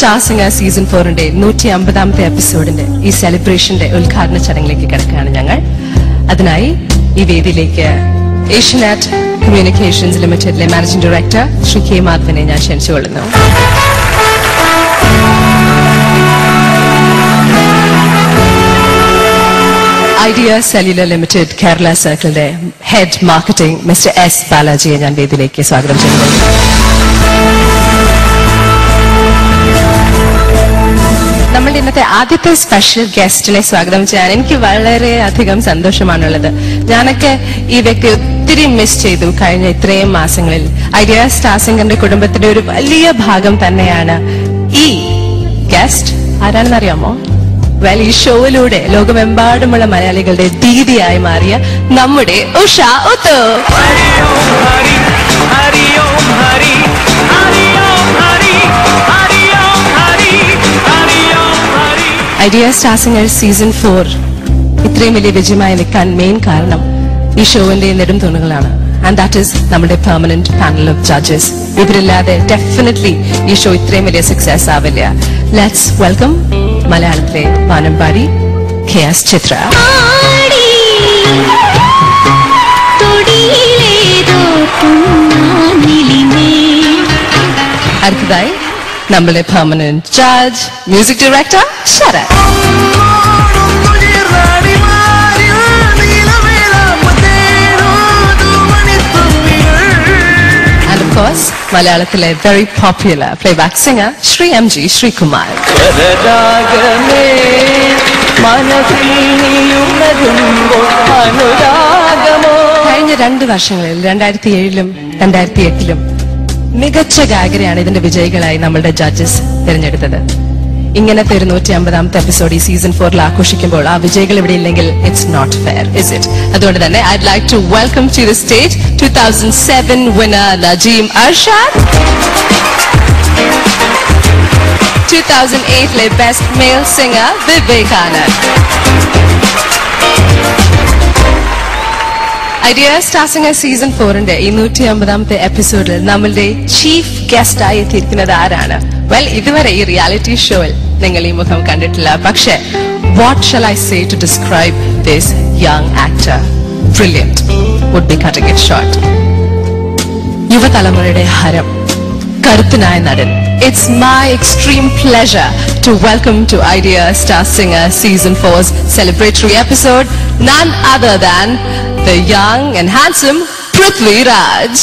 Star singer season 4ന്റെ 150ാമത്തെ എപ്പിസോഡിന്റെ ഈ സെലിബ്രേഷന്റെ ഉദ്ഘാടന ചടങ്ങിലേക്ക് കിടക്കുകയാണ് ഞങ്ങൾ. അതിനായി ഈ വേദിയിലേക്ക് ഏഷ്യനെറ്റ് കമ്മ്യൂണിക്കേഷൻസ് ലിമിറ്റഡിലെ മാനേജിംഗ് ഡയറക്ടർ ശ്രീ കെ മാധവനെ ഞാൻ ക്ഷണിച്ചുകൊള്ളുന്നു. ഐഡിയ സെല്ലുലർ ലിമിറ്റഡ് കേരള സർക്കിളിന്റെ ഹെഡ് മാർക്കറ്റിംഗ് മിസ്റ്റർ എസ് ബാലാജിയെ ഞാൻ വേദിയിലേക്ക് സ്വാഗതം ചെയ്യുന്നു. നമ്മളുടെ ഇന്നത്തെ ആദ്യത്തെ സ്പെഷ്യൽ ഗസ്റ്റിനെ സ്വാഗതം ചെയ്യാൻ എനിക്ക് വളരെയധികം സന്തോഷമാണുള്ളത്. ഞാനൊക്കെ ഈ വ്യക്തി ഒത്തിരി മിസ് ചെയ്തു കഴിഞ്ഞ ഇത്രയും മാസങ്ങളിൽ. ഐഡിയ സ്റ്റാർ സിംഗറിന്റെ കുടുംബത്തിന്റെ ഒരു വലിയ ഭാഗം തന്നെയാണ് ഈ ഗസ്റ്റ്. ആരാണെന്നറിയാമോ? ഈ ഷോയിലൂടെ ലോകമെമ്പാടുമുള്ള മലയാളികളുടെ ദീദിയായി മാറിയ നമ്മുടെ Usha Uthup. Idea star singer season 4 ഇത്രയും വലിയ വിജയമായി നിൽക്കാൻ മെയിൻ കാരണം ഈ ഷോവിന്റെ നെടും തൂണുകളാണ്. ആൻഡ് ദാറ്റ് ഈസ് നമ്മുടെ പെർമനന്റ് പാനൽ ഓഫ് ജഡ്ജസ്. ഇവരില്ലാതെ ഡെഫിനറ്റ്ലി ഈ ഷോ ഇത്രയും വലിയ സക്സസ് ആവില്ല. ലെറ്റ്സ് വെൽക്കം മലയാളത്തിലെ വാനമ്പാടി KS ചിത്ര. അടുത്തതായി നമ്മുടെ permanent judge music director Sharath. മലയാളത്തിലെ very popular playback singer Shri MG Sreekumar. കഴിഞ്ഞ 2 വർഷങ്ങളിൽ 2007ലും 2008ലും മികച്ച ഗായകരെയാണ് ഇതിന്റെ വിജയികളായി നമ്മളുടെ ജഡ്ജസ് തിരഞ്ഞെടുത്തത്. ഇങ്ങനത്തെ ഒരു 150ാമത്തെ എപ്പിസോഡ് ഈ സീസൺ 4ൽ ആഘോഷിക്കുമ്പോൾ ആ വിജയികൾ ഇവിടെ ഇല്ലെങ്കിൽ it's not fair, is it? അതുകൊണ്ട് തന്നെ I'd like to welcome to the stage 2007 winner Najeem Arshad, 2008 best male singer Vivekanand. Idea star singer season 4ന്റെ ഈ 150ാമത്തെ എപ്പിസോഡിൽ നമ്മളുടെ ചീഫ് ഗസ്റ്റ് ആയി എത്തിയിരിക്കുന്നത് ആരാണ്? ഇതുവരെ ഈ റിയാലിറ്റി ഷോയിൽ നിങ്ങൾ ഈ മുഖം കണ്ടിട്ടില്ല. പക്ഷേ what shall I say to describe this young actor? Brilliant would be cutting it short. യുവതലമുറയുടെ ഹരം, കരുത്തനായ നടൻ. It's my extreme pleasure to welcome to Idea Star Singer Season 4's celebratory episode none other than the young and handsome Prithvi Raj.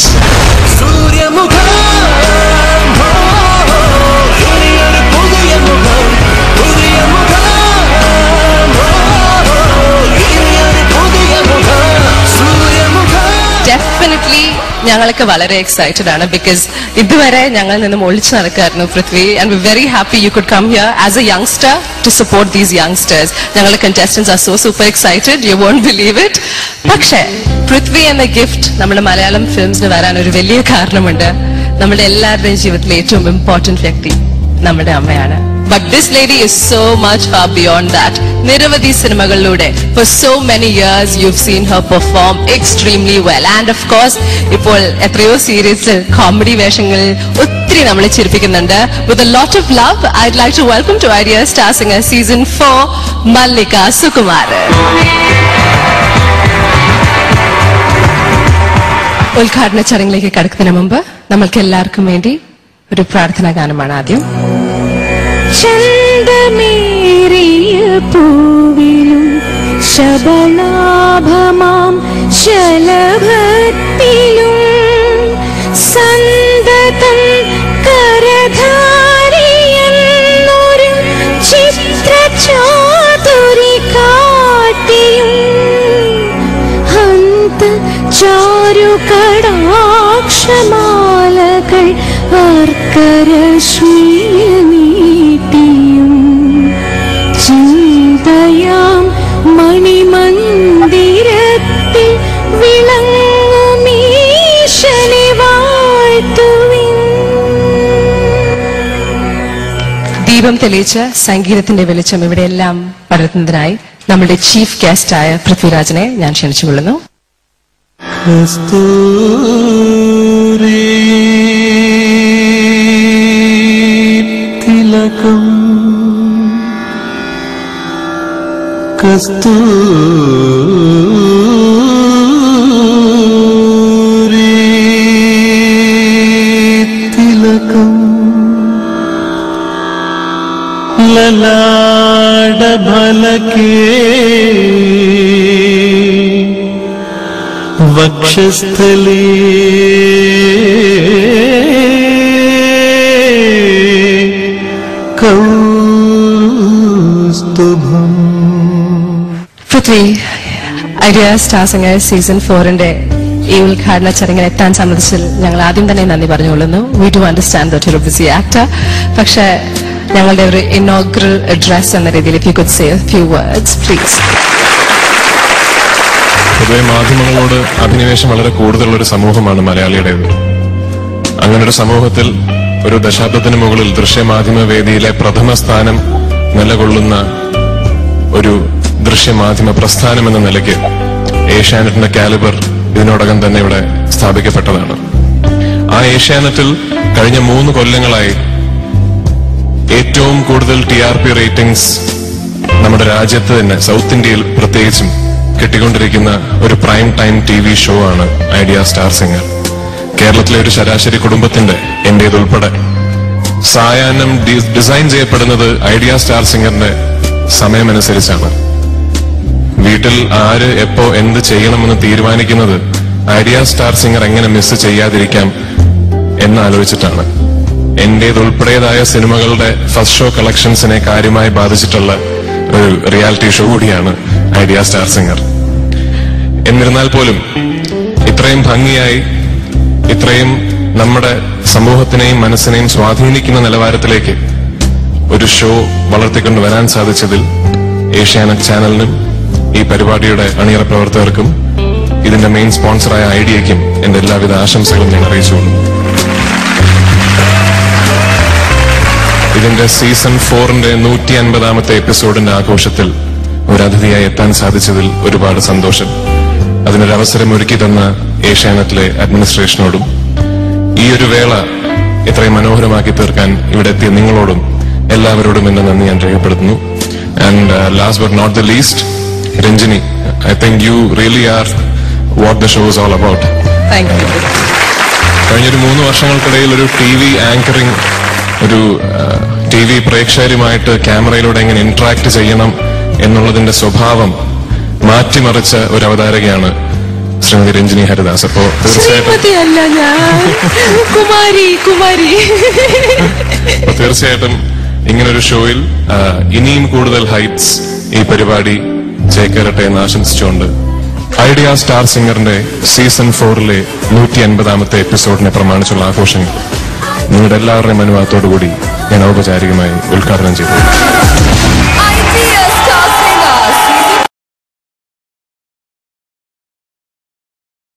Definitely ഞങ്ങളൊക്കെ വളരെ excited ആണ്. Because ഇതുവരെ ഞങ്ങളിൽ നിന്നും ഒളിച്ചു നടക്കായിരുന്നു Prithvi. And we very happy you could come here as a youngster to support these youngsters. ഞങ്ങളുടെ contestants are so super excited, you won't believe it. പക്ഷേ പൃഥ്വി എന്ന ഗിഫ്റ്റ് നമ്മുടെ മലയാളം ഫിലിംസിന് വരാൻ ഒരു വലിയ കാരണമുണ്ട്. നമ്മുടെ എല്ലാവരുടെയും ജീവിതത്തിലെ ഏറ്റവും ഇമ്പോർട്ടന്റ് വ്യക്തി നമ്മുടെ അമ്മയാണ്. But this lady is so much far beyond that. നിരവധി സിനിമകളിലൂടെ for so many years you've seen her perform extremely well. And of course ഇപ്പോൾ എത്രയോ സീരീസിൽ കോമഡി വേഷങ്ങളിൽ ഒത്തിരി നമ്മളെ ചിരിപ്പിക്കുന്നുണ്ട്. With a lot of love, I'd like to welcome to Idea Star Singer Season 4 Mallika Sukumar. ഉദ്ഘാടന ചടങ്ങിലേക്ക് കടക്കുന്നതിന് മുമ്പ് നമ്മൾക്ക് എല്ലാവർക്കും വേണ്ടി ഒരു പ്രാർത്ഥനാ ഗാനമാണ് ആദ്യം. ചന്ദമേറിയ പൂവിലും ശബളാഭമാം ശലഭത്തിലും സന്തതം കരധാരിയെന്നൊരു ചിത്രചാതുരി കാട്ടിയും ഹന്ത ചാരുകടാക്ഷമാലകൾ അർക്കരശ്മീയമീട്ടിയും ചിന്തയാം മണിമന്ദിരത്തിൽ വിളങ്ങുമീശനെ വാഴ്ത്തുവിൻ. ദീപം തെളിയിച്ച് സംഗീതത്തിന്റെ വെളിച്ചം ഇവിടെയെല്ലാം പടർത്തുന്നതിനായി നമ്മുടെ ചീഫ് ഗസ്റ്റായ പൃഥ്വിരാജിനെ ഞാൻ ക്ഷണിച്ചുകൊള്ളുന്നു. കസ്തൂരി തില തിലകം കസ്തൂരി തിലകം ലലാട ഭലകേ വക്ഷസ്ഥലേ കൗസ്തുഭം. Prithvi, Idea star singer season 4 ഈ ഉദ്ഘാടന ചടങ്ങിൽ എത്താൻ സമ്മതിച്ചതിൽ ഞങ്ങൾ ആദ്യം തന്നെ നന്ദി പറഞ്ഞുകൊള്ളുന്നു. We do understand that you are a busy actor. പക്ഷേ ഞങ്ങളുടെ ഒരു ഇനോഗ്രൽ അഡ്രസ് എന്ന രീതിയിൽ if you could say a few words, please. പൊതുവെ മാധ്യമങ്ങളോട് അഭിനിവേശം വളരെ കൂടുതലുള്ള ഒരു സമൂഹമാണ് മലയാളിയുടേത്. അങ്ങനൊരു സമൂഹത്തിൽ ഒരു ദശാബ്ദത്തിന് മുകളിൽ ദൃശ്യമാധ്യമ വേദിയിലെ പ്രഥമ സ്ഥാനം നിലകൊള്ളുന്ന ഒരു ദൃശ്യമാധ്യമ പ്രസ്ഥാനം എന്ന നിലയ്ക്ക് ഏഷ്യാനെറ്റിന്റെ കാലിബർ ഇതിനോടകം തന്നെ ഇവിടെ സ്ഥാപിക്കപ്പെട്ടതാണ്. ആ ഏഷ്യാനെറ്റിൽ കഴിഞ്ഞ 3 കൊല്ലങ്ങളായി ഏറ്റവും കൂടുതൽ TRP റേറ്റിംഗ്സ് നമ്മുടെ രാജ്യത്ത് തന്നെ സൗത്ത് ഇന്ത്യയിൽ പ്രത്യേകിച്ചും കിട്ടിക്കൊണ്ടിരിക്കുന്ന ഒരു പ്രൈം ടൈം TV ഷോ ആണ് ഐഡിയ സ്റ്റാർ സിംഗർ. കേരളത്തിലെ ഒരു ശരാശരി കുടുംബത്തിന്റെ എന്റേതുൾപ്പെടെ സായാഹ്നം ഡിസൈൻ ചെയ്യപ്പെടുന്നത് ഐഡിയ സ്റ്റാർ സിംഗറിന്റെ സമയമനുസരിച്ചാണ്. വീട്ടിൽ ആര് എപ്പോ എന്ത് ചെയ്യണമെന്ന് തീരുമാനിക്കുന്നത് ഐഡിയ സ്റ്റാർ സിംഗർ എങ്ങനെ മിസ് ചെയ്യാതിരിക്കാം എന്നാലോചിച്ചിട്ടാണ്. എന്റേതുൾപ്പെടേതായ സിനിമകളുടെ ഫസ്റ്റ് ഷോ കളക്ഷൻസിനെ കാര്യമായി ബാധിച്ചിട്ടുള്ള ഒരു റിയാലിറ്റി ഷോ കൂടിയാണ് ഐഡിയ സ്റ്റാർ സിംഗർ. എന്നിരുന്നാൽ പോലും ഇത്രയും ഭംഗിയായി ഇത്രയും നമ്മുടെ സമൂഹത്തിനെയും മനസ്സിനെയും സ്വാധീനിക്കുന്ന നിലവാരത്തിലേക്ക് ഒരു ഷോ വളർത്തിക്കൊണ്ട് വരാൻ സാധിച്ചതിൽ ഏഷ്യാനെറ്റ് ചാനലിനും ഈ പരിപാടിയുടെ അണിയറ പ്രവർത്തകർക്കും ഇതിന്റെ മെയിൻ സ്പോൺസറായ ഐഡിയയ്ക്കും എന്റെ എല്ലാവിധ ആശംസകളും ഞാൻ അറിയിച്ചുകൊള്ളുന്നു. ഇതിന്റെ സീസൺ 4 150ാമത്തെ എപ്പിസോഡിന്റെ ആഘോഷത്തിൽ ഒരു അതിഥിയായി എത്താൻ സാധിച്ചതിൽ ഒരുപാട് സന്തോഷം. അതിനൊരവസരം ഒരുക്കി തന്ന ഏഷ്യാനെറ്റിലെ അഡ്മിനിസ്ട്രേഷനോടും ഈ ഒരു വേള ഇത്രയും മനോഹരമാക്കി തീർക്കാൻ ഇവിടെ എത്തിയ നിങ്ങളോടും എല്ലാവരോടും എന്റെ നന്ദി ഞാൻ രേഖപ്പെടുത്തുന്നു. And last but not the least, Ranjini, I think you really are what the show is all about. കഴിഞ്ഞൊരു 3 വർഷങ്ങൾക്കിടയിൽ ഒരു TV ആങ്കറിംഗ്, ഒരു TV പ്രേക്ഷകരുമായിട്ട് ക്യാമറയിലൂടെ എങ്ങനെ ഇന്ററാക്ട് ചെയ്യണം എന്നുള്ളതിന്റെ സ്വഭാവം മാറ്റിമറിച്ച ഒരു അവതാരകയാണ് ശ്രീമതി രഞ്ജിനി ഹരിദാസ്. അപ്പോ തീർച്ചയായിട്ടും ഇങ്ങനൊരു ഷോയിൽ ഇനിയും കൂടുതൽ ഹൈറ്റ്സ് ഈ പരിപാടി ചേക്കേറട്ടെ എന്ന് ആശംസിച്ചുകൊണ്ട് ഐഡിയ സ്റ്റാർ സിംഗറിന്റെ സീസൺ 4 150ാമത്തെ എപ്പിസോഡിനെ പ്രമാണിച്ചുള്ള ആഘോഷങ്ങൾ നിങ്ങളുടെ എല്ലാവരുടെയും അനുവാദത്തോടുകൂടി ഞാൻ ഔപചാരികമായി ഉദ്ഘാടനം ചെയ്തു.